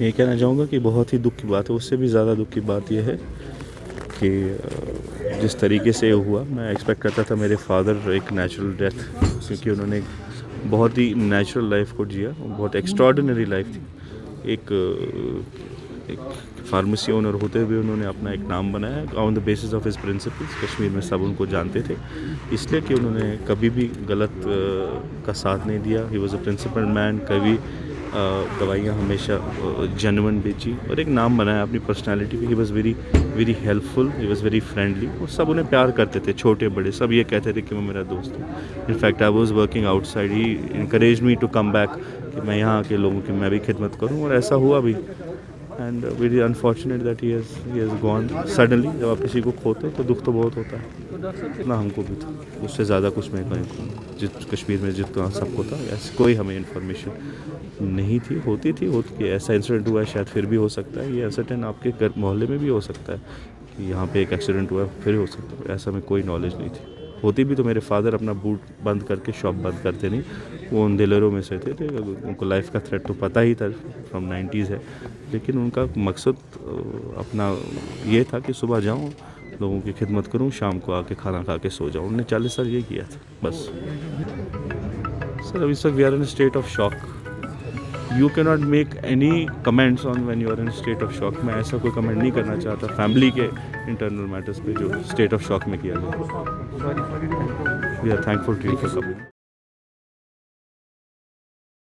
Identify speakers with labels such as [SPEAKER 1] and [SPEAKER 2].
[SPEAKER 1] ये कहना चाहूँगा कि बहुत ही दुख की बात है। उससे भी ज़्यादा दुख की बात यह है कि जिस तरीके से हुआ, मैं एक्सपेक्ट करता था मेरे फादर एक नेचुरल डेथ, क्योंकि उन्होंने एक बहुत ही नेचुरल लाइफ को जिया, बहुत एक्स्ट्रॉर्डिनरी लाइफ थी। एक फार्मेसी ओनर होते हुए उन्होंने अपना एक नाम बनाया on the basis of his principles. Kashmir में सब उनको जानते थे, इसलिए कि उन्होंने कभी भी गलत का साथ नहीं दिया। He was a principle man. कभी दवाइयाँ हमेशा जेन्युइन बेची और एक नाम बनाया अपनी पर्सनालिटी पे। He was very very helpful, he was very friendly और सब उन्हें प्यार करते थे, छोटे बड़े सब ये कहते थे कि वो मेरा दोस्त है। In fact I was working outside, he encourage me to come back, कि मैं यहाँ के लोगों की मैं भी खिदमत करूँ, और ऐसा हुआ भी। And very unfortunate that he has gone suddenly. जब आप किसी को खोते हो तो दुख तो बहुत होता है ना, हमको भी था। उससे ज़्यादा कुछ मैं कहीं जित कश्मीर में जितना सबको था, ऐसी कोई हमें इन्फॉर्मेशन नहीं थी। होती कि ऐसा इंसिडेंट हुआ है, शायद फिर भी हो सकता है। ये इंसिडेंट आपके घर मोहल्ले में भी हो सकता है कि यहाँ पे एक एक्सीडेंट हुआ है, फिर हो सकता है। ऐसा में कोई नॉलेज नहीं थी। होती भी तो मेरे फादर अपना बूट बंद करके शॉप बंद करते नहीं, वो उन दिलरों में से थे। उनको लाइफ का थ्रेट तो पता ही था, फ्रॉम 90s है, लेकिन उनका मकसद अपना ये था कि सुबह जाऊँ, लोगों की खिदमत करूँ, शाम को आके खाना खा के सो जाऊँ। उन्होंने 40 साल ये किया था बस। सर अभी sir we are in state of shock. You can not make any comments on when you are in state of shock. मैं ऐसा कोई कमेंट नहीं करना चाहता फैमिली के इंटरनल मैटर्स पे जो स्टेट ऑफ शॉक में किया जाए। We are thankful to you for coming.